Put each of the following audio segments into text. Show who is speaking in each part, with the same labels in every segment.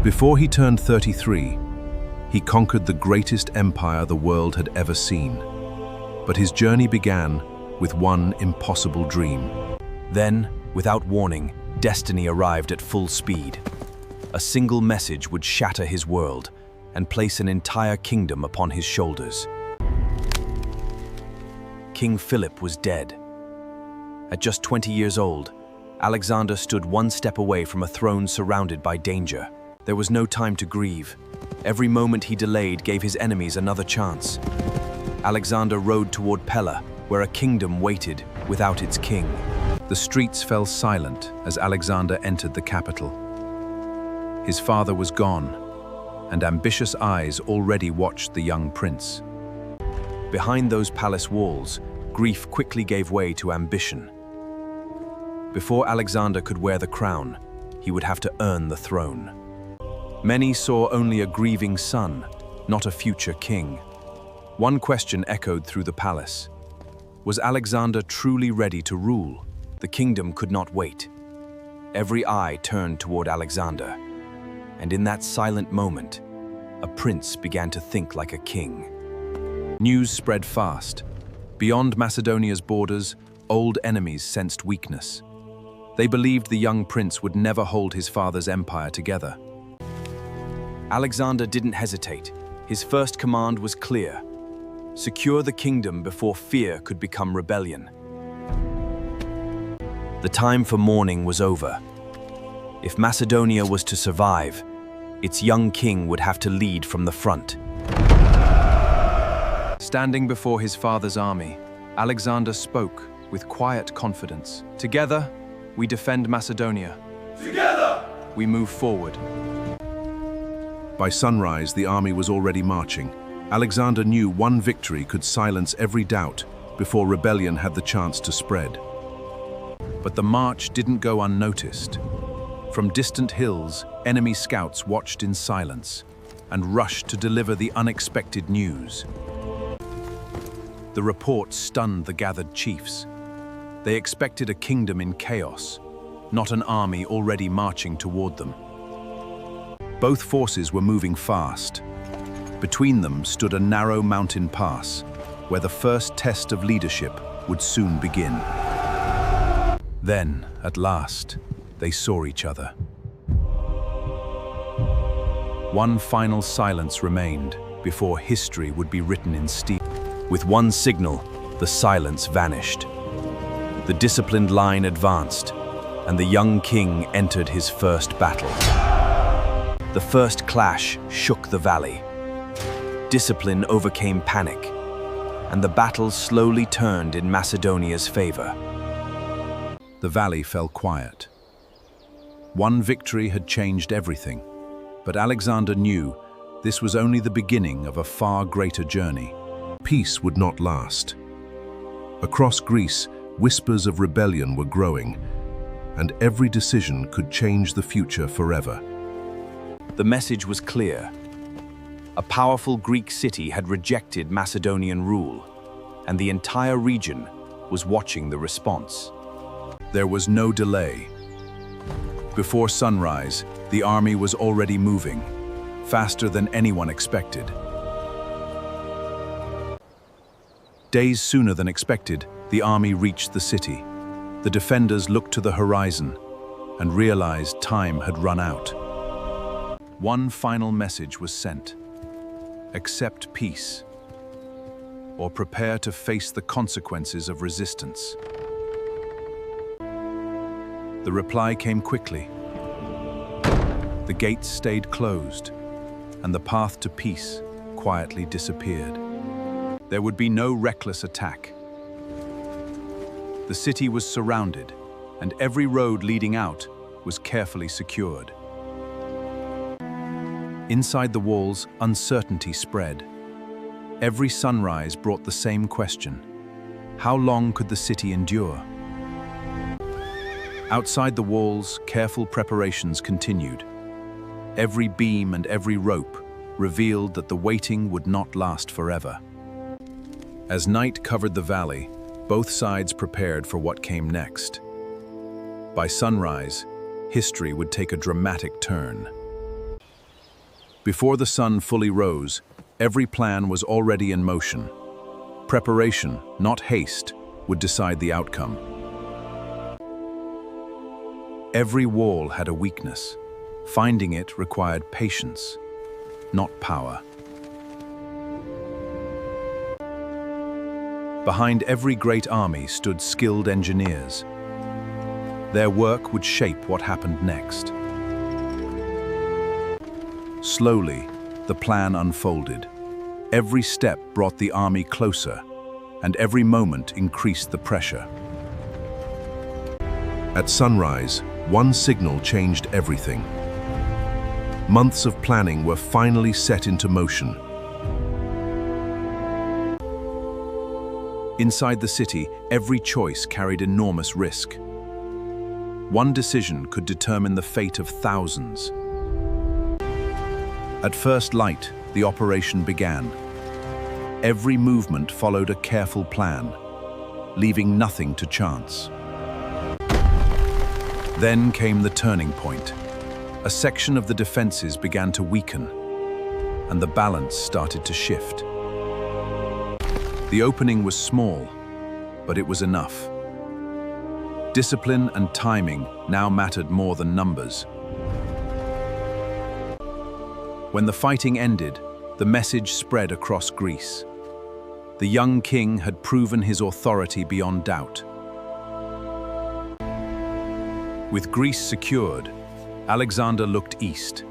Speaker 1: Before he turned 33, he conquered the greatest empire the world had ever seen. But his journey began with one impossible dream.
Speaker 2: Then, without warning, destiny arrived at full speed. A single message would shatter his world and place an entire kingdom upon his shoulders. King Philip was dead. At just 20 years old, Alexander stood one step away from a throne surrounded by danger. There was no time to grieve. Every moment he delayed gave his enemies another chance. Alexander rode toward Pella, where a kingdom waited without its king.
Speaker 1: The streets fell silent as Alexander entered the capital. His father was gone, and ambitious eyes already watched the young prince.
Speaker 2: Behind those palace walls, grief quickly gave way to ambition. Before Alexander could wear the crown, he would have to earn the throne. Many saw only a grieving son, not a future king. One question echoed through the palace. Was Alexander truly ready to rule? The kingdom could not wait. Every eye turned toward Alexander. And in that silent moment, a prince began to think like a king.
Speaker 1: News spread fast. Beyond Macedonia's borders, old enemies sensed weakness. They believed the young prince would never hold his father's empire together.
Speaker 2: Alexander didn't hesitate. His first command was clear: secure the kingdom before fear could become rebellion. The time for mourning was over. If Macedonia was to survive, its young king would have to lead from the front.
Speaker 1: Standing before his father's army, Alexander spoke with quiet confidence. Together, we defend Macedonia.
Speaker 3: Together!
Speaker 1: We move forward. By sunrise, the army was already marching. Alexander knew one victory could silence every doubt before rebellion had the chance to spread. But the march didn't go unnoticed. From distant hills, enemy scouts watched in silence and rushed to deliver the unexpected news. The report stunned the gathered chiefs. They expected a kingdom in chaos, not an army already marching toward them. Both forces were moving fast. Between them stood a narrow mountain pass, where the first test of leadership would soon begin. Then, at last, they saw each other. One final silence remained before history would be written in steel.
Speaker 2: With one signal, the silence vanished. The disciplined line advanced, and the young king entered his first battle. The first clash shook the valley. Discipline overcame panic, and the battle slowly turned in Macedonia's favor.
Speaker 1: The valley fell quiet. One victory had changed everything, but Alexander knew this was only the beginning of a far greater journey. Peace would not last. Across Greece, whispers of rebellion were growing, and every decision could change the future forever.
Speaker 2: The message was clear. A powerful Greek city had rejected Macedonian rule, and the entire region was watching the response.
Speaker 1: There was no delay. Before sunrise, the army was already moving, faster than anyone expected. Days sooner than expected, the army reached the city. The defenders looked to the horizon and realized time had run out. One final message was sent: accept peace, or prepare to face the consequences of resistance. The reply came quickly. The gates stayed closed, and the path to peace quietly disappeared. There would be no reckless attack. The city was surrounded, and every road leading out was carefully secured. Inside the walls, uncertainty spread. Every sunrise brought the same question: how long could the city endure? Outside the walls, careful preparations continued. Every beam and every rope revealed that the waiting would not last forever. As night covered the valley, both sides prepared for what came next. By sunrise, history would take a dramatic turn. Before the sun fully rose, every plan was already in motion. Preparation, not haste, would decide the outcome. Every wall had a weakness. Finding it required patience, not power. Behind every great army stood skilled engineers. Their work would shape what happened next. Slowly, the plan unfolded. Every step brought the army closer, and every moment increased the pressure. At sunrise, one signal changed everything. Months of planning were finally set into motion. Inside the city, every choice carried enormous risk. One decision could determine the fate of thousands. At first light, the operation began. Every movement followed a careful plan, leaving nothing to chance. Then came the turning point. A section of the defenses began to weaken, and the balance started to shift. The opening was small, but it was enough. Discipline and timing now mattered more than numbers. When the fighting ended, the message spread across Greece. The young king had proven his authority beyond doubt. With Greece secured, Alexander looked east.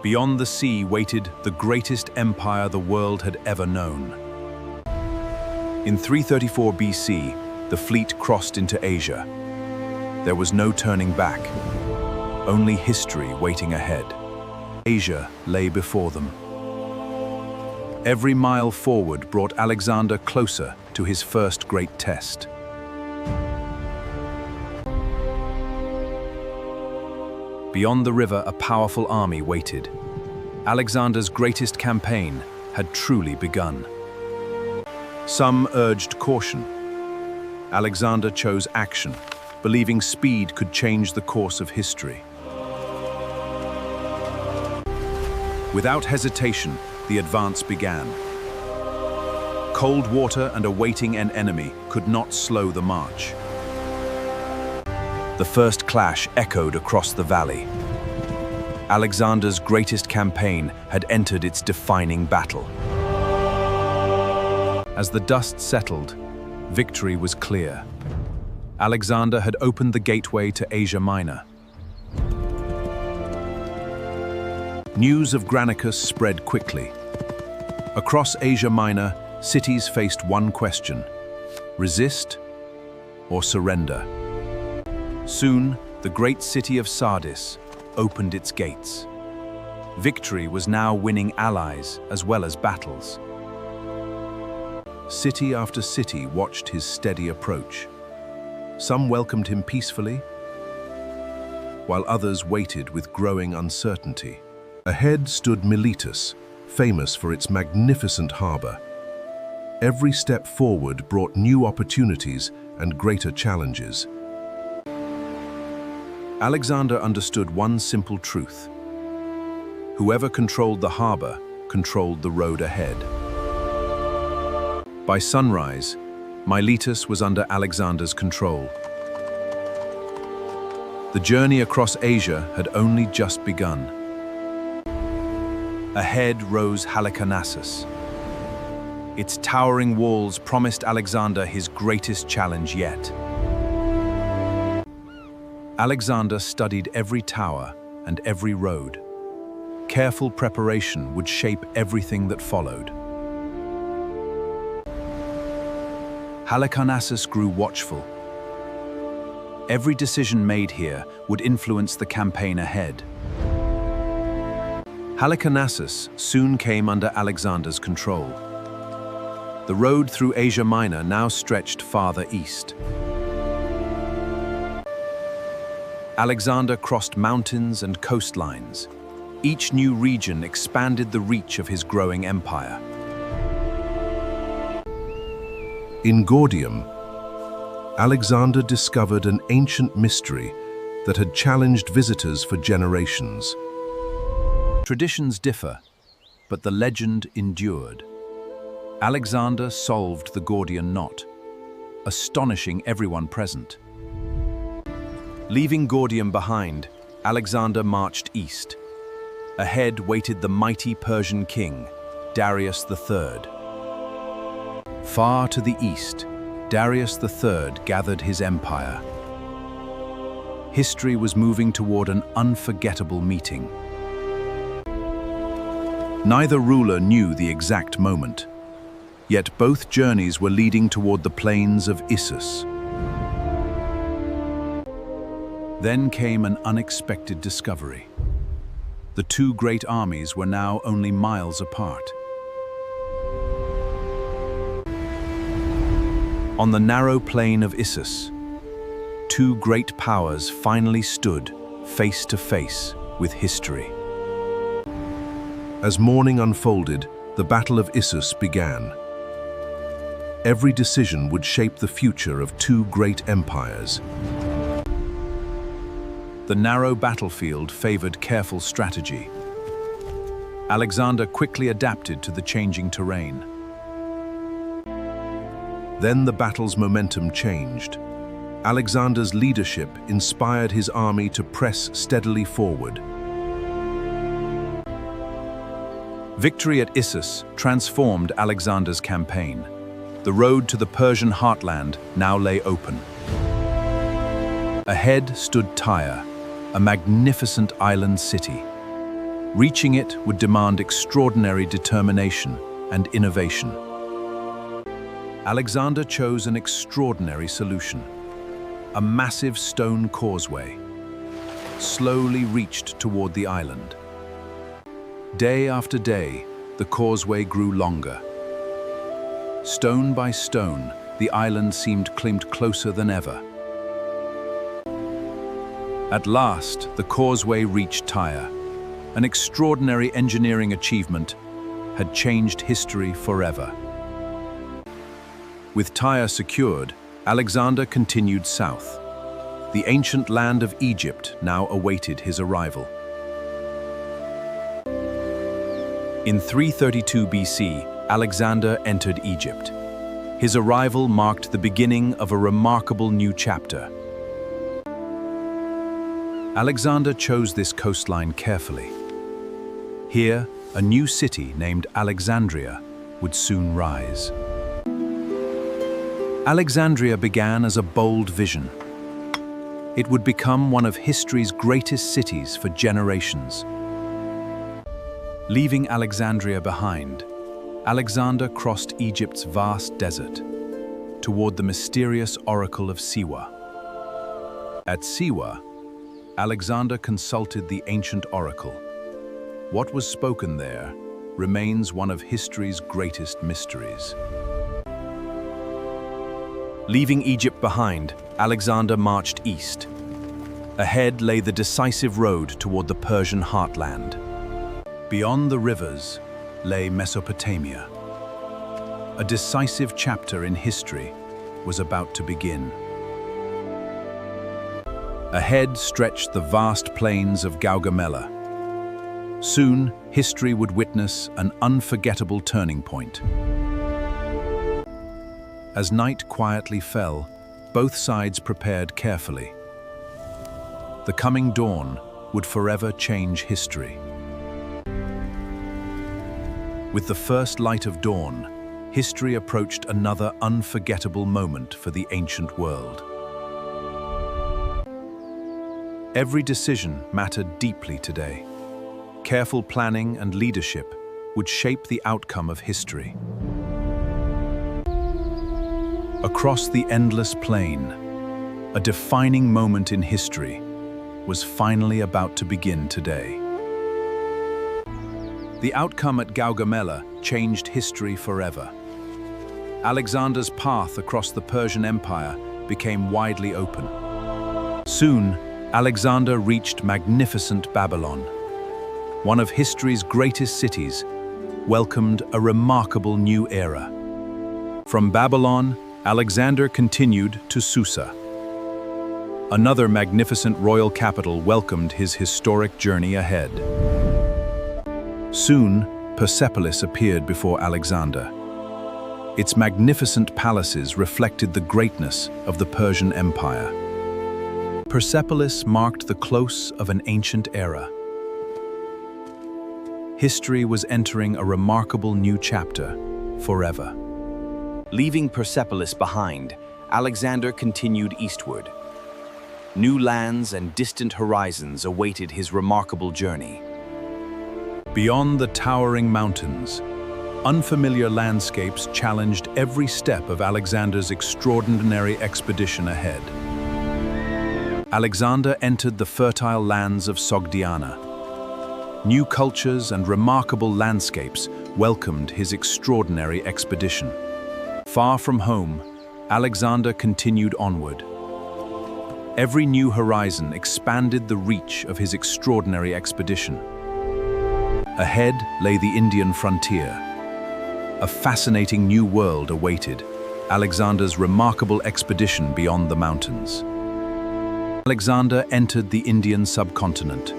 Speaker 1: Beyond the sea waited the greatest empire the world had ever known. In 334 BC, the fleet crossed into Asia. There was no turning back, only history waiting ahead. Asia lay before them. Every mile forward brought Alexander closer to his first great test. Beyond the river, a powerful army waited. Alexander's greatest campaign had truly begun. Some urged caution. Alexander chose action, believing speed could change the course of history. Without hesitation, the advance began. Cold water and awaiting an enemy could not slow the march. The first clash echoed across the valley. Alexander's greatest campaign had entered its defining battle. As the dust settled, victory was clear. Alexander had opened the gateway to Asia Minor. News of Granicus spread quickly. Across Asia Minor, cities faced one question: resist or surrender? Soon, the great city of Sardis opened its gates. Victory was now winning allies as well as battles. City after city watched his steady approach. Some welcomed him peacefully, while others waited with growing uncertainty. Ahead stood Miletus, famous for its magnificent harbor. Every step forward brought new opportunities and greater challenges. Alexander understood one simple truth: whoever controlled the harbor controlled the road ahead. By sunrise, Miletus was under Alexander's control. The journey across Asia had only just begun. Ahead rose Halicarnassus. Its towering walls promised Alexander his greatest challenge yet. Alexander studied every tower and every road. Careful preparation would shape everything that followed. Halicarnassus grew watchful. Every decision made here would influence the campaign ahead. Halicarnassus soon came under Alexander's control. The road through Asia Minor now stretched farther east. Alexander crossed mountains and coastlines. Each new region expanded the reach of his growing empire. In Gordium, Alexander discovered an ancient mystery that had challenged visitors for generations.
Speaker 2: Traditions differ, but the legend endured. Alexander solved the Gordian knot, astonishing everyone present. Leaving Gordium behind, Alexander marched east. Ahead waited the mighty Persian king, Darius III. Far to the east, Darius III gathered his empire. History was moving toward an unforgettable meeting. Neither ruler knew the exact moment, yet both journeys were leading toward the plains of Issus. Then came an unexpected discovery. The two great armies were now only miles apart. On the narrow plain of Issus, two great powers finally stood face to face with history.
Speaker 1: As morning unfolded, the Battle of Issus began. Every decision would shape the future of two great empires.
Speaker 2: The narrow battlefield favored careful strategy. Alexander quickly adapted to the changing terrain.
Speaker 1: Then the battle's momentum changed. Alexander's leadership inspired his army to press steadily forward.
Speaker 2: Victory at Issus transformed Alexander's campaign. The road to the Persian heartland now lay open. Ahead stood Tyre, a magnificent island city. Reaching it would demand extraordinary determination and innovation. Alexander chose an extraordinary solution. A massive stone causeway slowly reached toward the island. Day after day, the causeway grew longer. Stone by stone, the island seemed climbed closer than ever. At last, the causeway reached Tyre. An extraordinary engineering achievement had changed history forever. With Tyre secured, Alexander continued south. The ancient land of Egypt now awaited his arrival. In 332 BC, Alexander entered Egypt. His arrival marked the beginning of a remarkable new chapter. Alexander chose this coastline carefully. Here, a new city named Alexandria would soon rise. Alexandria began as a bold vision. It would become one of history's greatest cities for generations. Leaving Alexandria behind, Alexander crossed Egypt's vast desert toward the mysterious oracle of Siwa. At Siwa, Alexander consulted the ancient oracle. What was spoken there remains one of history's greatest mysteries. Leaving Egypt behind, Alexander marched east. Ahead lay the decisive road toward the Persian heartland. Beyond the rivers lay Mesopotamia. A decisive chapter in history was about to begin. Ahead stretched the vast plains of Gaugamela. Soon, history would witness an unforgettable turning point. As night quietly fell, both sides prepared carefully. The coming dawn would forever change history. With the first light of dawn, history approached another unforgettable moment for the ancient world. Every decision mattered deeply today. Careful planning and leadership would shape the outcome of history. Across the endless plain, a defining moment in history was finally about to begin today. The outcome at Gaugamela changed history forever. Alexander's path across the Persian Empire became widely open. Soon, Alexander reached magnificent Babylon. One of history's greatest cities welcomed a remarkable new era. From Babylon, Alexander continued to Susa. Another magnificent royal capital welcomed his historic journey ahead.
Speaker 1: Soon, Persepolis appeared before Alexander. Its magnificent palaces reflected the greatness of the Persian Empire. Persepolis marked the close of an ancient era. History was entering a remarkable new chapter, forever.
Speaker 2: Leaving Persepolis behind, Alexander continued eastward. New lands and distant horizons awaited his remarkable journey.
Speaker 1: Beyond the towering mountains, unfamiliar landscapes challenged every step of Alexander's extraordinary expedition ahead. Alexander entered the fertile lands of Sogdiana. New cultures and remarkable landscapes welcomed his extraordinary expedition. Far from home, Alexander continued onward. Every new horizon expanded the reach of his extraordinary expedition. Ahead lay the Indian frontier. A fascinating new world awaited Alexander's remarkable expedition beyond the mountains. Alexander entered the Indian subcontinent.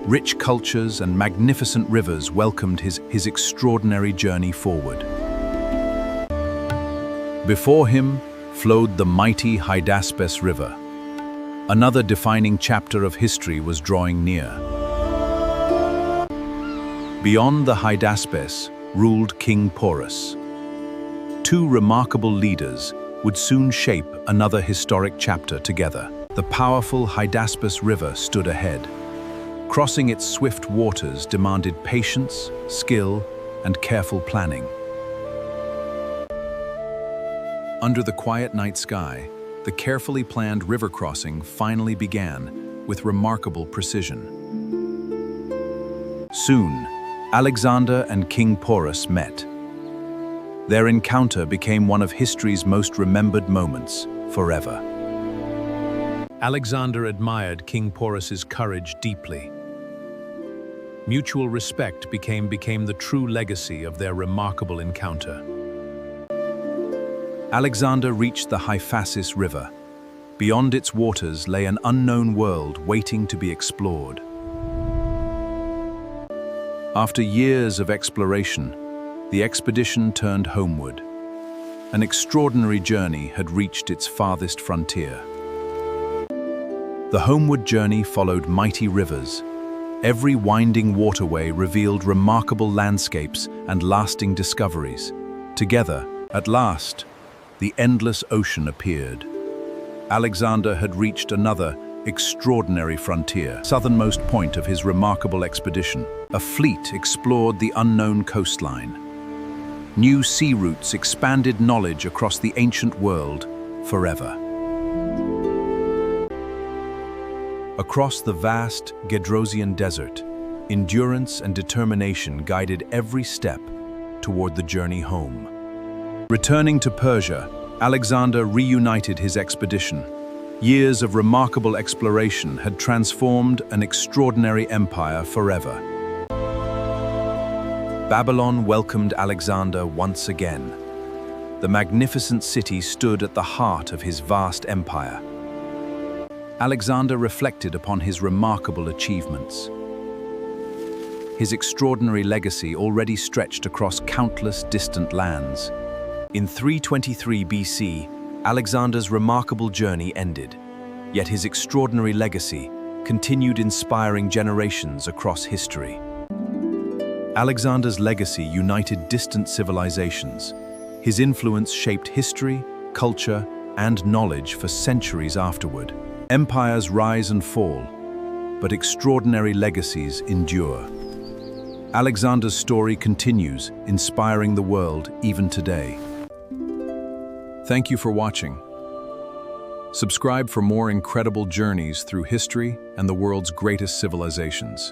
Speaker 1: Rich cultures and magnificent rivers welcomed his extraordinary journey forward. Before him flowed the mighty Hydaspes River. Another defining chapter of history was drawing near. Beyond the Hydaspes ruled King Porus. Two remarkable leaders would soon shape another historic chapter together. The powerful Hydaspes River stood ahead. Crossing its swift waters demanded patience, skill, and careful planning. Under the quiet night sky, the carefully planned river crossing finally began with remarkable precision. Soon, Alexander and King Porus met. Their encounter became one of history's most remembered moments forever. Alexander admired King Porus's courage deeply. Mutual respect became the true legacy of their remarkable encounter. Alexander reached the Hydaspes River. Beyond its waters lay an unknown world waiting to be explored. After years of exploration, the expedition turned homeward. An extraordinary journey had reached its farthest frontier. The homeward journey followed mighty rivers. Every winding waterway revealed remarkable landscapes and lasting discoveries. Together, at last, the endless ocean appeared. Alexander had reached another extraordinary frontier, southernmost point of his remarkable expedition. A fleet explored the unknown coastline. New sea routes expanded knowledge across the ancient world forever. Across the vast Gedrosian desert, endurance and determination guided every step toward the journey home. Returning to Persia, Alexander reunited his expedition. Years of remarkable exploration had transformed an extraordinary empire forever. Babylon welcomed Alexander once again. The magnificent city stood at the heart of his vast empire. Alexander reflected upon his remarkable achievements. His extraordinary legacy already stretched across countless distant lands. In 323 BC, Alexander's remarkable journey ended, yet his extraordinary legacy continued inspiring generations across history. Alexander's legacy united distant civilizations. His influence shaped history, culture, and knowledge for centuries afterward. Empires rise and fall, but extraordinary legacies endure. Alexander's story continues, inspiring the world even today. Thank you for watching. Subscribe for more incredible journeys through history and the world's greatest civilizations.